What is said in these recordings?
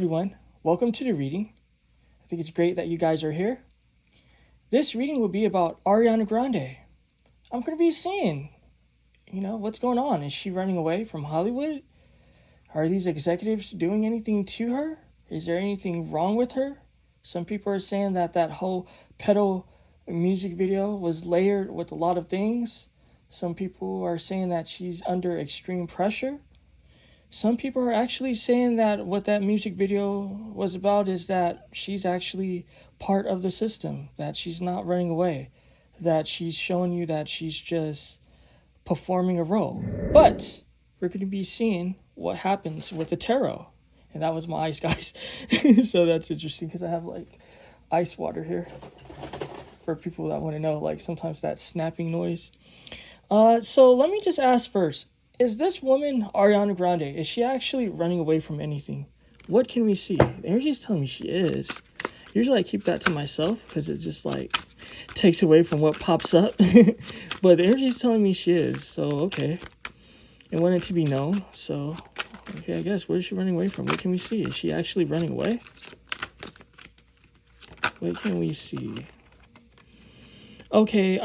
everyone, welcome to the reading. I think it's great that you guys are here. This reading will be about Ariana Grande. I'm going to be seeing, what's going on. Is she running away from Hollywood? Are these executives doing anything to her? Is there anything wrong with her? Some people are saying that whole pedal music video was layered with a lot of things. Some people are saying that she's under extreme pressure. Some people are actually saying that what that music video was about is that she's actually part of the system, that she's not running away, that she's showing you that she's just performing a role. But we're going to be seeing what happens with the tarot. And that was my ice, guys. So that's interesting because I have ice water here for people that want to know, sometimes that snapping noise. So let me just ask first. Is this woman, Ariana Grande, is she actually running away from anything? What can we see? The energy is telling me she is. Usually I keep that to myself because it just takes away from what pops up. But the energy is telling me she is. So, okay. I want it to be known. So, okay, I guess. Where is she running away from? What can we see? Is she actually running away? What can we see? Okay,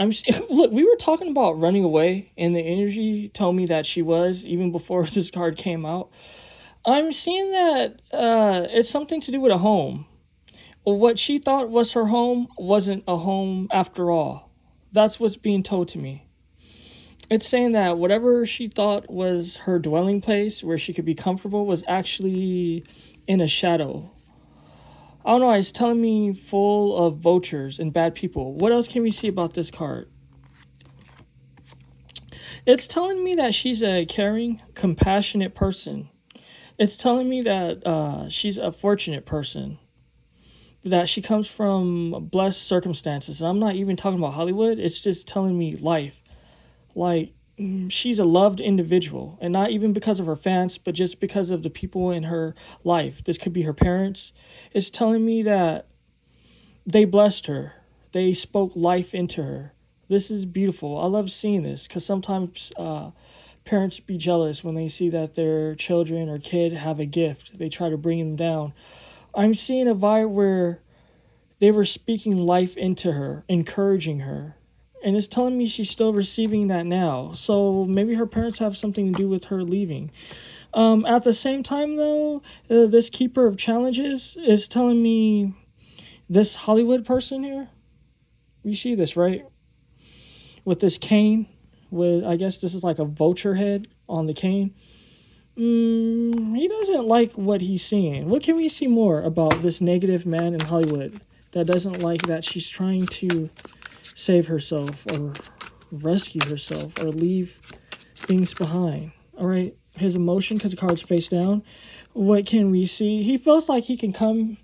look, we were talking about running away, and the energy told me that she was, even before this card came out. I'm seeing that it's something to do with a home. What she thought was her home wasn't a home after all. That's what's being told to me. It's saying that whatever she thought was her dwelling place, where she could be comfortable, was actually in a shadow. I don't know, it's telling me full of vultures and bad people. What else can we see about this card? It's telling me that she's a caring, compassionate person. It's telling me that she's a fortunate person. That she comes from blessed circumstances. And I'm not even talking about Hollywood. It's just telling me life. She's a loved individual, and not even because of her fans, but just because of the people in her life. This could be her parents. It's telling me that they blessed her. They spoke life into her. This is beautiful. I love seeing this because sometimes parents be jealous when they see that their children or kid have a gift. They try to bring them down. I'm seeing a vibe where they were speaking life into her, encouraging her. And it's telling me she's still receiving that now. So maybe her parents have something to do with her leaving. At the same time, though, this keeper of challenges is telling me this Hollywood person here. You see this, right? With this cane. I guess this is like a vulture head on the cane. He doesn't like what he's seeing. What can we see more about this negative man in Hollywood that doesn't like that she's trying to save herself or rescue herself or leave things behind? All right, his emotion, because the card's face down. What can we see? He feels like he can come.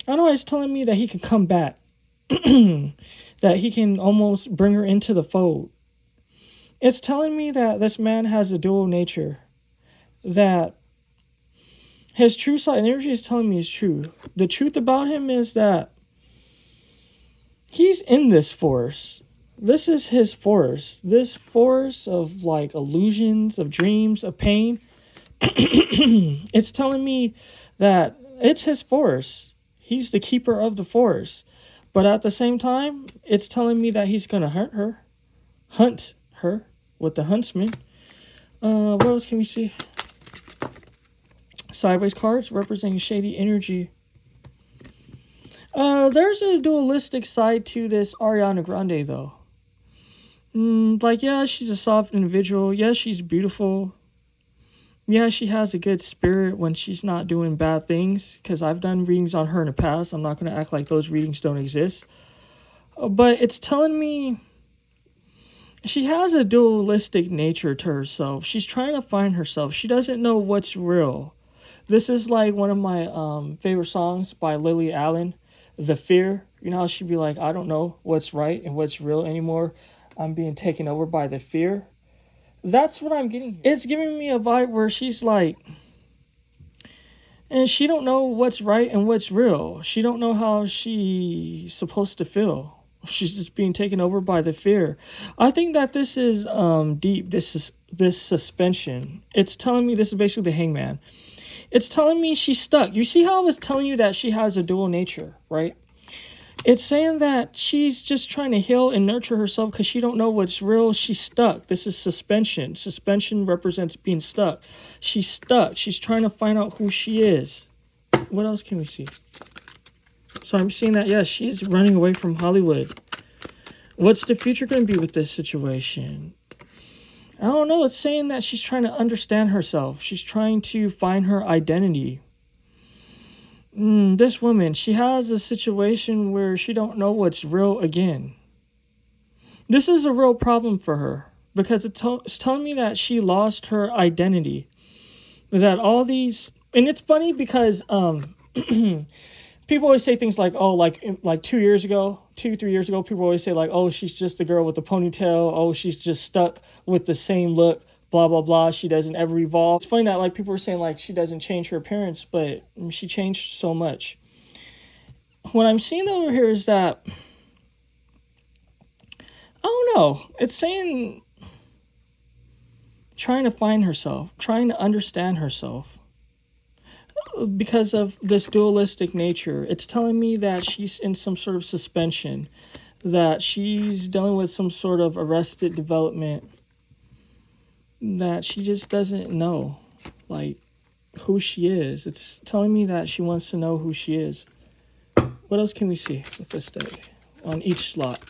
I don't know, it's telling me that he can come back. That he can almost bring her into the fold. It's telling me that this man has a dual nature. That his true side energy is telling me is true. The truth about him is that he's in this force. This is his force. This force of illusions, of dreams, of pain. It's telling me that it's his force. He's the keeper of the force. But at the same time, it's telling me that he's going to hunt her with the huntsman. What else can we see? Sideways cards representing shady energy. There's a dualistic side to this Ariana Grande, though. Yeah, she's a soft individual. Yeah, she's beautiful. Yeah, she has a good spirit when she's not doing bad things. Because I've done readings on her in the past. I'm not going to act like those readings don't exist. But it's telling me she has a dualistic nature to herself. She's trying to find herself. She doesn't know what's real. This is one of my favorite songs by Lily Allen. The Fear. You know how she'd be like, I don't know what's right and what's real anymore. I'm being taken over by the fear. That's what I'm getting. It's giving me a vibe where she's and she don't know what's right and what's real. She don't know how she's supposed to feel. She's just being taken over by the fear. I think that this is deep. This suspension. It's telling me this is basically the hangman. It's telling me she's stuck. You see how I was telling you that she has a dual nature, right? It's saying that she's just trying to heal and nurture herself because she don't know what's real. She's stuck. This is suspension. Suspension represents being stuck. She's stuck. She's trying to find out who she is. What else can we see? So I'm seeing that, yes, she's running away from Hollywood. What's the future going to be with this situation? I don't know. It's saying that she's trying to understand herself. She's trying to find her identity. This woman, she has a situation where she don't know what's real again. This is a real problem for her because it's telling me that she lost her identity. That all these, and it's funny because people always say things like, oh, like 2 years ago, 3 years ago, people always say like, oh, she's just the girl with the ponytail. Oh, she's just stuck with the same look. Blah, blah, blah. She doesn't ever evolve. It's funny that like people are saying like she doesn't change her appearance, but she changed so much. What I'm seeing over here is that, I don't know. It's saying trying to find herself, trying to understand herself. Because of this dualistic nature, it's telling me that she's in some sort of suspension, that she's dealing with some sort of arrested development, that she just doesn't know, like, who she is. It's telling me that she wants to know who she is. What else can we see with this deck on each slot?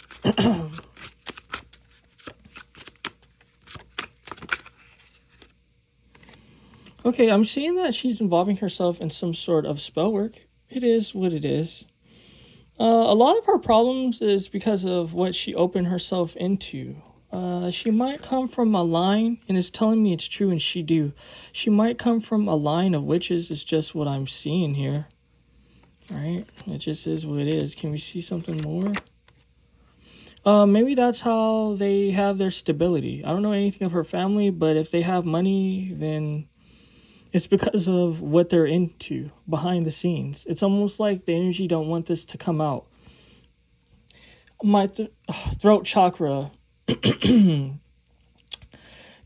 Okay, I'm seeing that she's involving herself in some sort of spell work. It is what it is. A lot of her problems is because of what she opened herself into. She might come from a line, and it's telling me it's true, and she do. She might come from a line of witches. It's just what I'm seeing here. All right, it just is what it is. Can we see something more? Maybe that's how they have their stability. I don't know anything of her family, but if they have money, then it's because of what they're into behind the scenes. It's almost like the energy don't want this to come out. My throat chakra.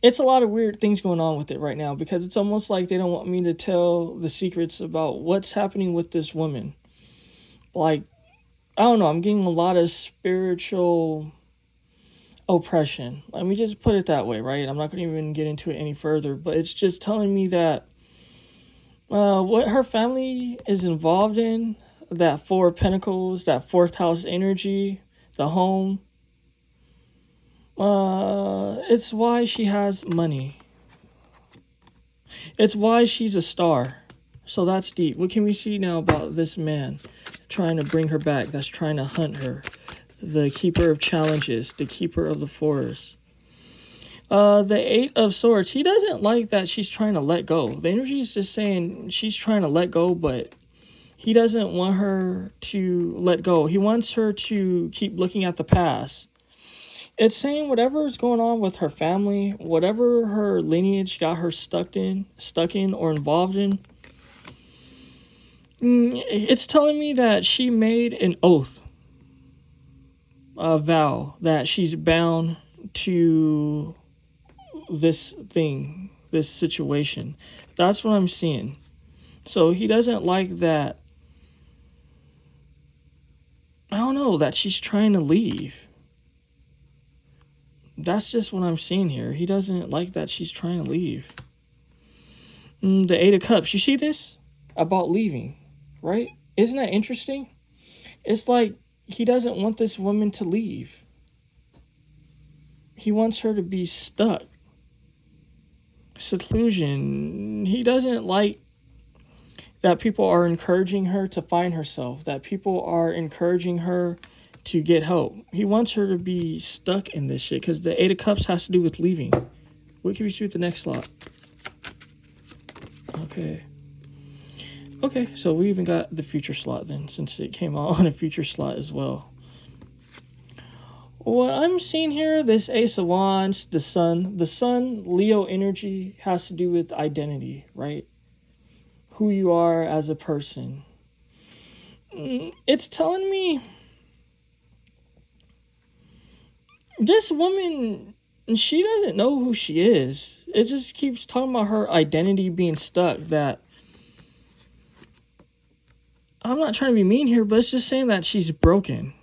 It's a lot of weird things going on with it right now because it's almost like they don't want me to tell the secrets about what's happening with this woman. Like, I don't know, I'm getting a lot of spiritual oppression. Let me just put it that way, right? I'm not going to even get into it any further, but it's just telling me that what her family is involved in, that Four of Pentacles, that fourth house energy, the home, it's why she has money. It's why she's a star. So that's deep. What can we see now about this man trying to bring her back, that's trying to hunt her? The keeper of challenges, the keeper of the forest. The Eight of Swords, he doesn't like that she's trying to let go. The energy is just saying she's trying to let go, but he doesn't want her to let go. He wants her to keep looking at the past. It's saying whatever is going on with her family, whatever her lineage got her stuck in or involved in, it's telling me that she made an oath, a vow, that she's bound to this thing, this situation. That's what I'm seeing. So he doesn't like that, I don't know, that she's trying to leave. That's just what I'm seeing here. He doesn't like that she's trying to leave. The Eight of Cups. You see this? About leaving, right? Isn't that interesting? It's like he doesn't want this woman to leave. He wants her to be stuck. Seclusion. He doesn't like that people are encouraging her to find herself, that people are encouraging her to get help. He wants her to be stuck in this shit because the Eight of Cups has to do with leaving. What can we see with the next slot? Okay, so we even got the future slot then, since it came out on a future slot as well. What I'm seeing here, this Ace of Wands, the Sun, Leo energy has to do with identity, right? Who you are as a person. It's telling me this woman, she doesn't know who she is. It just keeps talking about her identity being stuck, that I'm not trying to be mean here, but it's just saying that she's broken.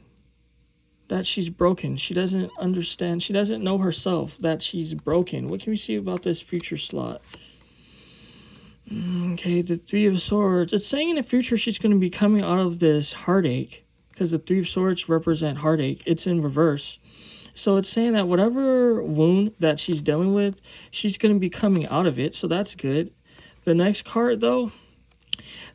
That she's broken. She doesn't understand. She doesn't know herself that she's broken. What can we see about this future slot? Okay, the Three of Swords. It's saying in the future she's going to be coming out of this heartache, because the Three of Swords represent heartache. It's in reverse. So it's saying that whatever wound that she's dealing with, she's going to be coming out of it. So that's good. The next card, though,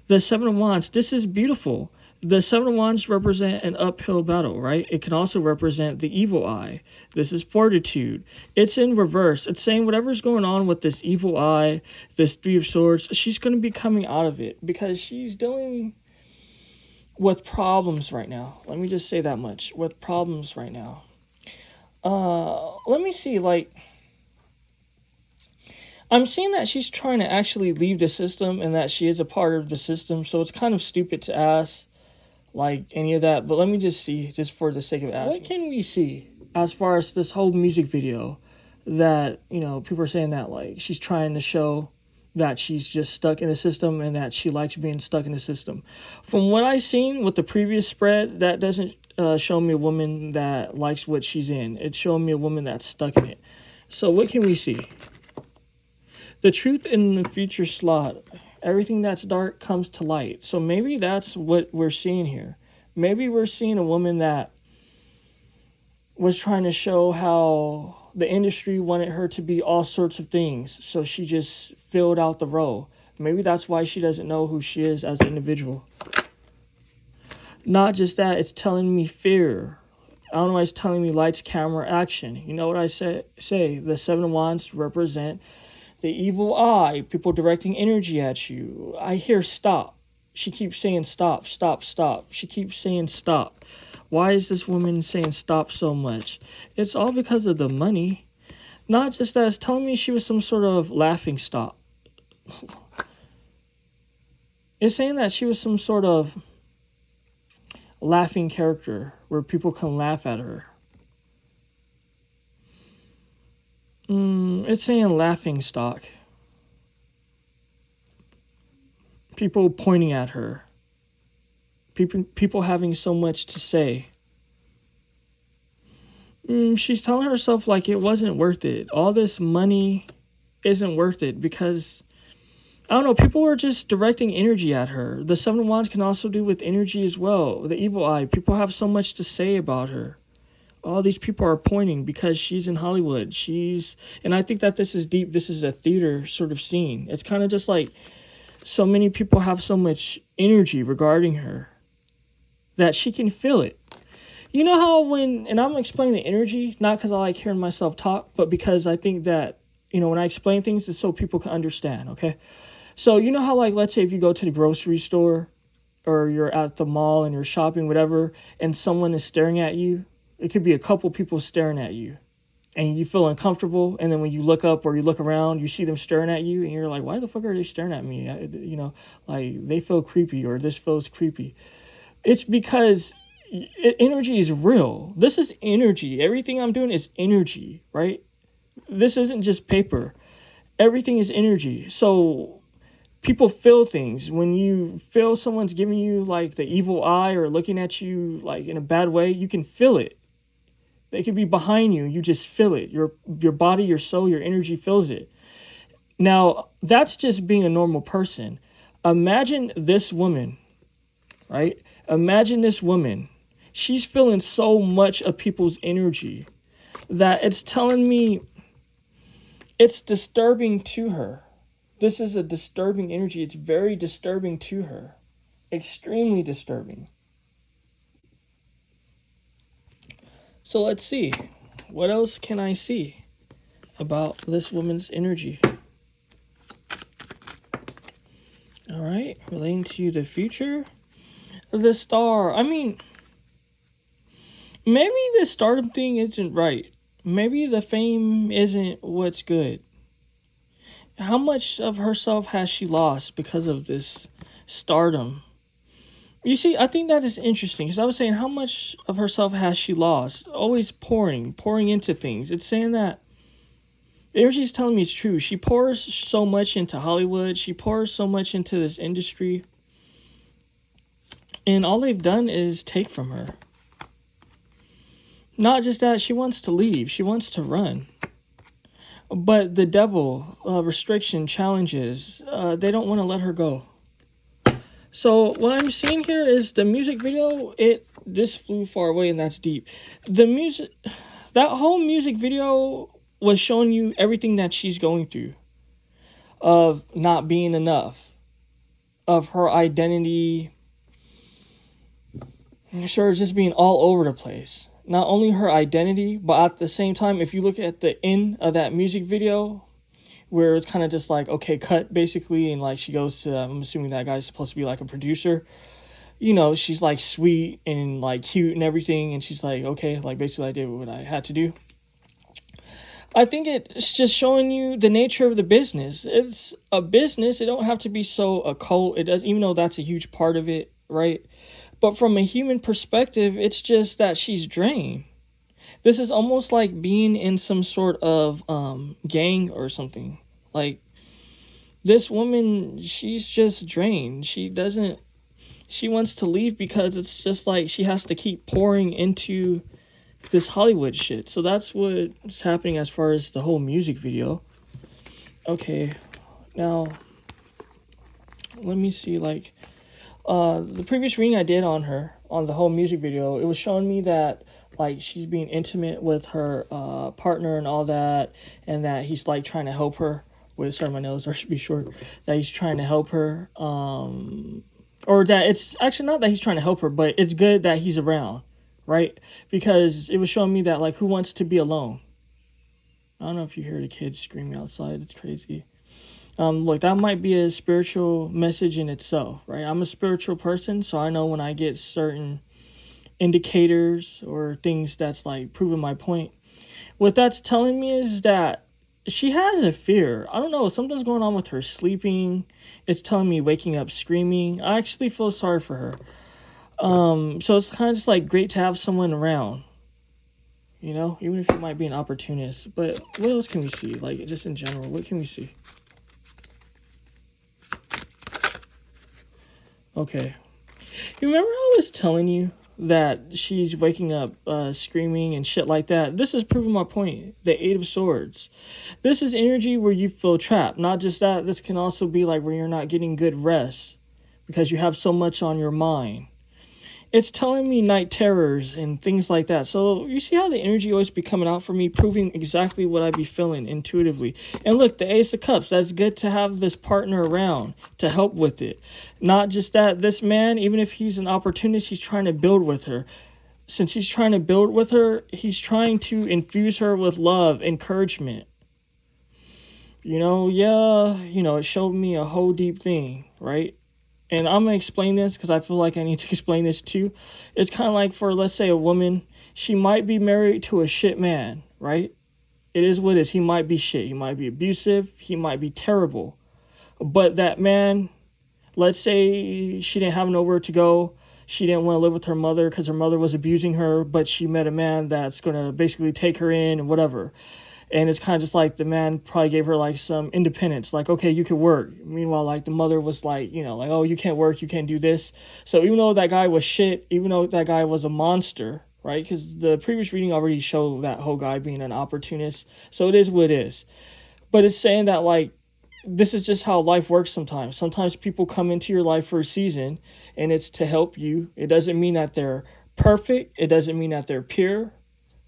the Seven of Wands. This is beautiful. The Seven of Wands represent an uphill battle, right? It can also represent the evil eye. This is fortitude. It's in reverse. It's saying whatever's going on with this evil eye, this Three of Swords, she's going to be coming out of it because she's dealing with problems right now. Let me just say that much. With problems right now. Let me see, like, I'm seeing that she's trying to actually leave the system and that she is a part of the system. So it's kind of stupid to ask like any of that, but let me just see, just for the sake of asking. What can we see as far as this whole music video that, you know, people are saying that like she's trying to show that she's just stuck in the system and that she likes being stuck in the system? From what I've seen with the previous spread, that doesn't show me a woman that likes what she's in. It's showing me a woman that's stuck in it. So what can we see? The truth in the future slot. Everything that's dark comes to light. So maybe that's what we're seeing here. Maybe we're seeing a woman that was trying to show how the industry wanted her to be all sorts of things. So she just filled out the role. Maybe that's why she doesn't know who she is as an individual. Not just that, it's telling me fear. I don't know why it's telling me lights, camera, action. You know what I say? The Seven of Wands represent the evil eye, people directing energy at you. I hear stop. She keeps saying stop, stop, stop. She keeps saying stop. Why is this woman saying stop so much? It's all because of the money. Not just that, it's telling me she was some sort of laughing stock. It's saying that she was some sort of laughing character where people can laugh at her. It's saying laughing stock. People pointing at her. People having so much to say. She's telling herself like it wasn't worth it. All this money isn't worth it because, I don't know, people are just directing energy at her. The Seven of Wands can also do with energy as well. The evil eye. People have so much to say about her. All these people are pointing because she's in Hollywood. And I think that this is deep. This is a theater sort of scene. It's kind of just like so many people have so much energy regarding her that she can feel it. You know how and I'm explaining the energy, not because I like hearing myself talk, but because I think that, you know, when I explain things, it's so people can understand, okay? So you know how, like, let's say if you go to the grocery store or you're at the mall and you're shopping, whatever, and someone is staring at you. It could be a couple people staring at you and you feel uncomfortable. And then when you look up or you look around, you see them staring at you and you're like, why the fuck are they staring at me? You know, like they feel creepy or this feels creepy. It's because energy is real. This is energy. Everything I'm doing is energy, right? This isn't just paper. Everything is energy. So people feel things. When you feel someone's giving you like the evil eye or looking at you like in a bad way, you can feel it. They could be behind you. You just feel it. Your body, your soul, your energy feels it. Now, that's just being a normal person. Imagine this woman, right? Imagine this woman. She's feeling so much of people's energy that it's telling me it's disturbing to her. This is a disturbing energy. It's very disturbing to her. Extremely disturbing. So let's see. What else can I see about this woman's energy? All right. Relating to the future. The star. I mean, maybe the stardom thing isn't right. Maybe the fame isn't what's good. How much of herself has she lost because of this stardom? You see, I think that is interesting because I was saying how much of herself has she lost? Always pouring into things. It's saying that energy is telling me it's true. She pours so much into Hollywood. She pours so much into this industry. And all they've done is take from her. Not just that, she wants to leave. She wants to run. But the devil, restriction, challenges, they don't want to let her go. So what I'm seeing here is the music video, this flew far away and that's deep. That whole music video was showing you everything that she's going through. Of not being enough. Of her identity. Sure, just being all over the place. Not only her identity, but at the same time, if you look at the end of that music video, where it's kind of just like, okay, cut basically, and like she goes to, I'm assuming that guy's supposed to be like a producer, you know, she's like sweet and like cute and everything, and she's like, okay, like basically I did what I had to do. I think it's just showing you the nature of the business. It's a business. It don't have to be so occult. It does, even though that's a huge part of it, right? But from a human perspective, it's just that she's drained. This is almost like being in some sort of gang or something. Like, this woman, she's just drained. She wants to leave because it's just like she has to keep pouring into this Hollywood shit. So that's what's happening as far as the whole music video. Okay, now, let me see, like, the previous reading I did on her, on the whole music video, it was showing me that, like, she's being intimate with her partner and all that, and that he's, like, trying to help her with, sorry, my nails should be short, that he's trying to help her, or that it's actually not that he's trying to help her, but it's good that he's around, right? Because it was showing me that, like, who wants to be alone? I don't know if you hear the kids screaming outside, it's crazy. Look, that might be a spiritual message in itself, right? I'm a spiritual person, so I know when I get certain indicators or things that's like proving my point. What that's telling me is that she has a fear. I don't know, something's going on with her sleeping. It's telling me waking up screaming. I actually feel sorry for her. So it's kind of just like great to have someone around, you know, even if you might be an opportunist. But what else can we see? Like, just in general, what can we see? Okay. You remember I was telling you that she's waking up screaming and shit like that? This is proving my point. The Eight of Swords. This is energy where you feel trapped. Not just that, this can also be like where you're not getting good rest because you have so much on your mind. It's telling me night terrors and things like that. So you see how the energy always be coming out for me, proving exactly what I be feeling intuitively. And look, the Ace of Cups, that's good to have this partner around to help with it. Not just that, this man, even if he's an opportunist, he's trying to build with her. Since he's trying to build with her, he's trying to infuse her with love, encouragement. You know, yeah, you know, it showed me a whole deep thing, right? And I'm going to explain this because I feel like I need to explain this too. It's kind of like for, let's say, a woman. She might be married to a shit man, right? It is what it is. He might be shit. He might be abusive. He might be terrible. But that man, let's say she didn't have nowhere to go. She didn't want to live with her mother because her mother was abusing her. But she met a man that's going to basically take her in and whatever. And it's kind of just like the man probably gave her like some independence. Like, okay, you can work. Meanwhile, like the mother was like, you know, like, oh, you can't work. You can't do this. So even though that guy was shit, even though that guy was a monster, right? Because the previous reading already showed that whole guy being an opportunist. So it is what it is. But it's saying that like, this is just how life works sometimes. Sometimes people come into your life for a season and it's to help you. It doesn't mean that they're perfect. It doesn't mean that they're pure.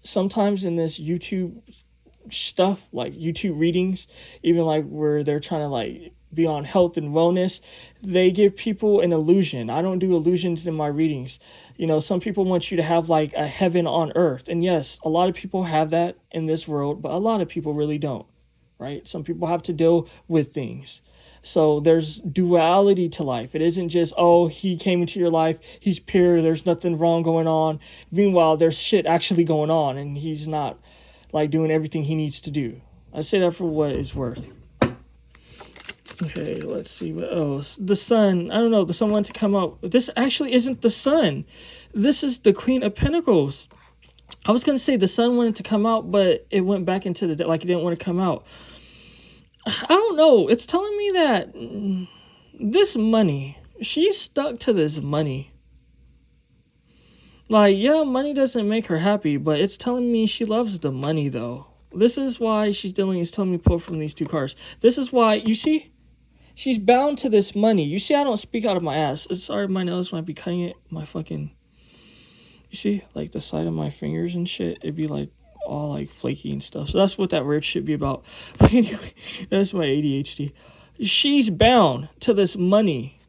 Sometimes in this YouTube stuff, like YouTube readings, even like where they're trying to like be on health and wellness, they give people an illusion. I don't do illusions in my readings. You know, some people want you to have like a heaven on earth. And yes, a lot of people have that in this world, but a lot of people really don't, right? Some people have to deal with things. So there's duality to life. It isn't just, oh, he came into your life, he's pure, there's nothing wrong going on. Meanwhile, there's shit actually going on and he's not like doing everything he needs to do. I say that for what it's worth. Okay, let's see what else. The sun. I don't know. The sun wanted to come out. This actually isn't the sun. This is the Queen of Pentacles. I was going to say the sun wanted to come out, but it went back into the, like it didn't want to come out. I don't know. It's telling me that this money, she's stuck to this money. Like, yeah, money doesn't make her happy, but it's telling me she loves the money, though. This is why she's dealing, is telling me pull from these two cards. This is why, you see, she's bound to this money. You see, I don't speak out of my ass. Sorry, my nails might be cutting it. My fucking, you see, like the side of my fingers and shit, it'd be like all like flaky and stuff. So that's what that weird shit be about. But anyway, that's my ADHD. She's bound to this money.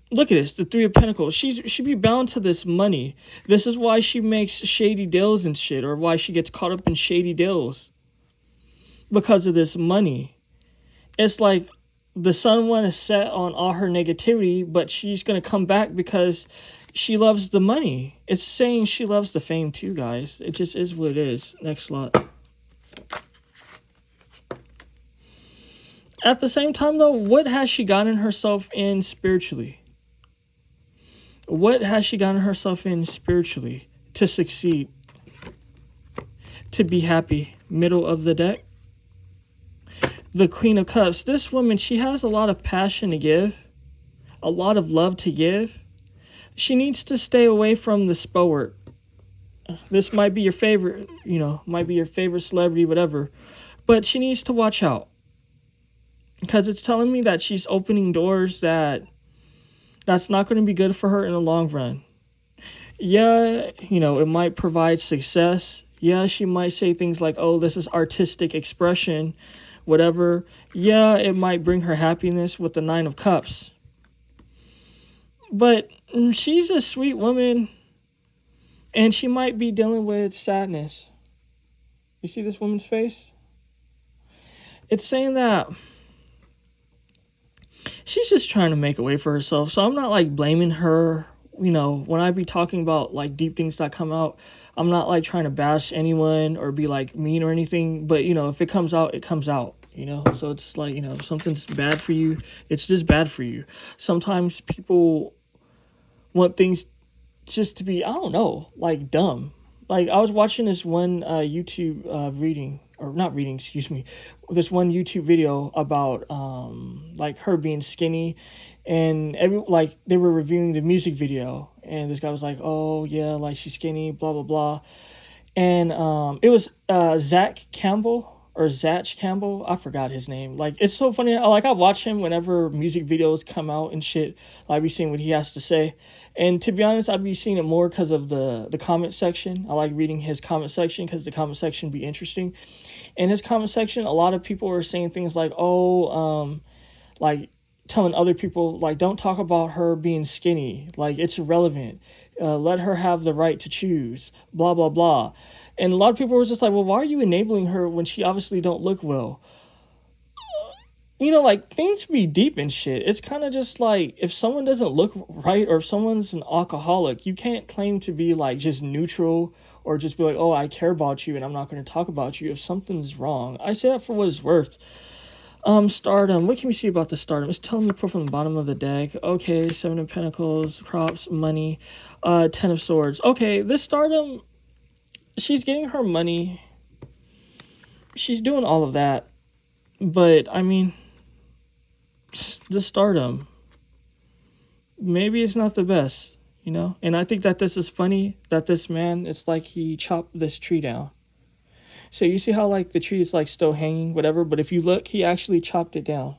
Look at this, the Three of Pentacles. She'd be bound to this money. This is why she makes shady deals and shit, or why she gets caught up in shady deals. Because of this money. It's like the sun went to set on all her negativity, but she's going to come back because she loves the money. It's saying she loves the fame too, guys. It just is what it is. Next slot. At the same time, though, what has she gotten herself in spiritually? What has she gotten herself in spiritually to succeed? To be happy? Middle of the deck. The Queen of Cups. This woman, she has a lot of passion to give. A lot of love to give. She needs to stay away from the spell work. This might be your favorite, might be your favorite celebrity, whatever. But she needs to watch out. Because it's telling me that she's opening doors that's not going to be good for her in the long run. Yeah, it might provide success. Yeah, she might say things like, oh, this is artistic expression, whatever. Yeah, it might bring her happiness with the Nine of Cups. But she's a sweet woman, and she might be dealing with sadness. You see this woman's face? It's saying that she's just trying to make a way for herself. So I'm not like blaming her. When I be talking about like deep things that come out, I'm not like trying to bash anyone or be like mean or anything. But, if it comes out, it comes out, So it's like, if something's bad for you, it's just bad for you. Sometimes people want things just to be, I don't know, like dumb. Like I was watching this one YouTube this one YouTube video about like her being skinny, and they were reviewing the music video, and this guy was like, oh yeah, like she's skinny, blah blah blah. And it was Zach Campbell, I forgot his name. Like, it's so funny. I watch him whenever music videos come out and shit. I be seeing what he has to say. And to be honest, I'd be seeing it more because of the comment section. I like reading his comment section because the comment section be interesting. In his comment section, a lot of people are saying things like, like telling other people, like, don't talk about her being skinny. Like, it's irrelevant. Let her have the right to choose. Blah, blah, blah. And a lot of people were just like, well, why are you enabling her when she obviously don't look well? Like, things be deep and shit. It's kind of just like, if someone doesn't look right, or if someone's an alcoholic, you can't claim to be like just neutral or just be like, oh, I care about you and I'm not going to talk about you if something's wrong. I say that for what it's worth. Stardom. What can we see about the stardom? It's telling me pull from the bottom of the deck. Okay, Seven of Pentacles, crops, money, Ten of Swords. Okay, this stardom, she's getting her money. She's doing all of that. But, I mean, the stardom, maybe it's not the best, And I think that this is funny, that this man, it's like he chopped this tree down. So you see how, like, the tree is, like, still hanging, whatever. But if you look, he actually chopped it down.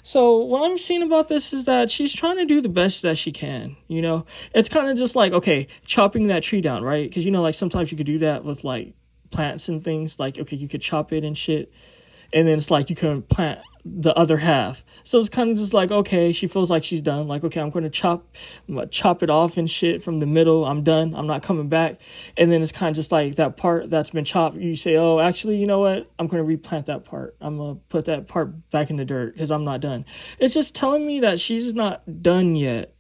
So what I'm seeing about this is that she's trying to do the best that she can, It's kind of just like, okay, chopping that tree down, right? Because, like, sometimes you could do that with, like, plants and things. Like, okay, you could chop it and shit. And then it's like you can plant the other half. So it's kind of just like, okay, she feels like she's done. Like, okay, I'm going to chop it off and shit from the middle. I'm done. I'm not coming back. And then it's kind of just like that part that's been chopped. You say, oh, actually, you know what? I'm going to replant that part. I'm going to put that part back in the dirt because I'm not done. It's just telling me that she's not done yet.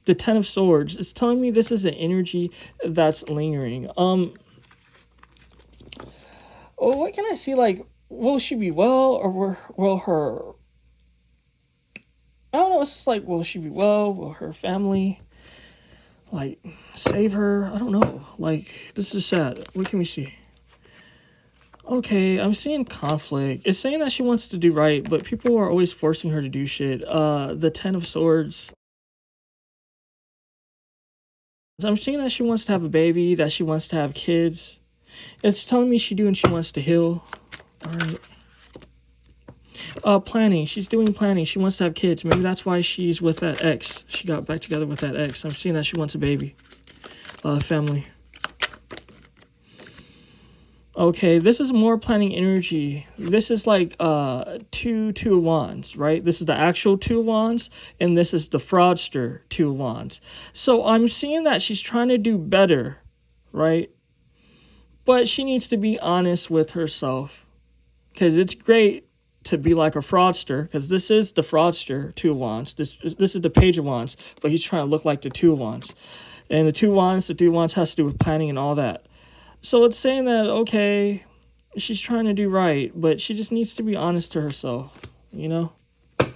The Ten of Swords. It's telling me this is an energy that's lingering. Oh, what can I see? Like, will she be well, or will her, I don't know, it's just like, will she be well? Will her family, like, save her? I don't know. Like, this is sad. What can we see? Okay, I'm seeing conflict. It's saying that she wants to do right, but people are always forcing her to do shit. The Ten of Swords. I'm seeing that she wants to have a baby, that she wants to have kids. It's telling me she wants to heal. All right. Planning. She's doing planning. She wants to have kids. Maybe that's why she's with that ex. She got back together with that ex. I'm seeing that she wants a baby. Family. Okay, this is more planning energy. This is like two of wands, right? This is the actual two of wands, and this is the fraudster two of wands. So I'm seeing that she's trying to do better, right? But she needs to be honest with herself, because it's great to be like a fraudster, because this is the fraudster two of wands. This is the page of wands, but he's trying to look like the two of wands. And the two of wands has to do with planning and all that. So it's saying that, okay, she's trying to do right, but she just needs to be honest to herself, you know?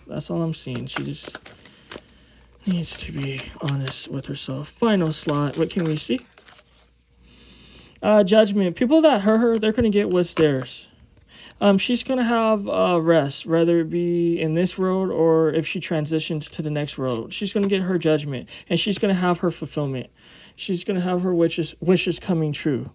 That's all I'm seeing. She just needs to be honest with herself. Final slot. What can we see? Judgment. People that hurt her, they're going to get what's theirs. She's going to have rest, whether it be in this road or if she transitions to the next road. She's going to get her judgment, and she's going to have her fulfillment. She's going to have her wishes coming true.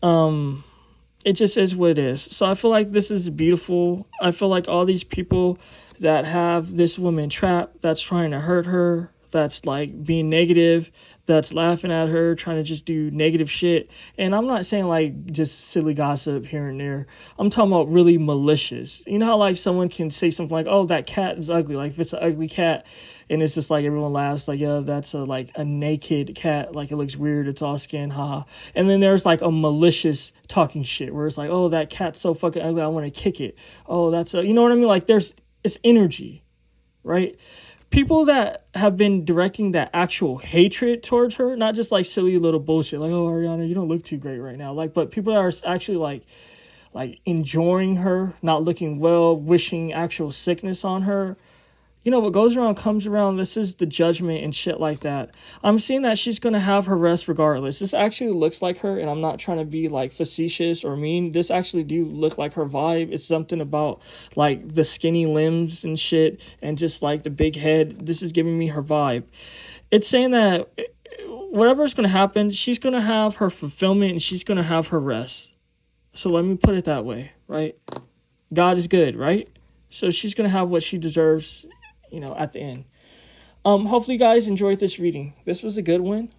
It just is what it is. So I feel like this is beautiful. I feel like all these people that have this woman trapped, that's trying to hurt her, that's like being negative, that's laughing at her, trying to just do negative shit. And I'm not saying like just silly gossip here and there. I'm talking about really malicious. You know how like someone can say something like, oh, that cat is ugly. Like if it's an ugly cat and it's just like everyone laughs like, yeah, that's a naked cat. Like it looks weird. It's all skin. Haha. And then there's like a malicious talking shit where it's like, oh, that cat's so fucking ugly. I want to kick it. Oh, you know what I mean? Like it's energy, right? People that have been directing that actual hatred towards her, not just like silly little bullshit, like, oh, Ariana, you don't look too great right now. Like, but people that are actually like enjoying her, not looking well, wishing actual sickness on her. You know, what goes around comes around. This is the judgment and shit like that. I'm seeing that she's going to have her rest regardless. This actually looks like her, and I'm not trying to be like facetious or mean. This actually do look like her vibe. It's something about like the skinny limbs and shit and just like the big head. This is giving me her vibe. It's saying that whatever's going to happen, she's going to have her fulfillment and she's going to have her rest. So let me put it that way, right? God is good, right? So she's going to have what she deserves, you know, at the end. Hopefully you guys enjoyed this reading. This was a good one.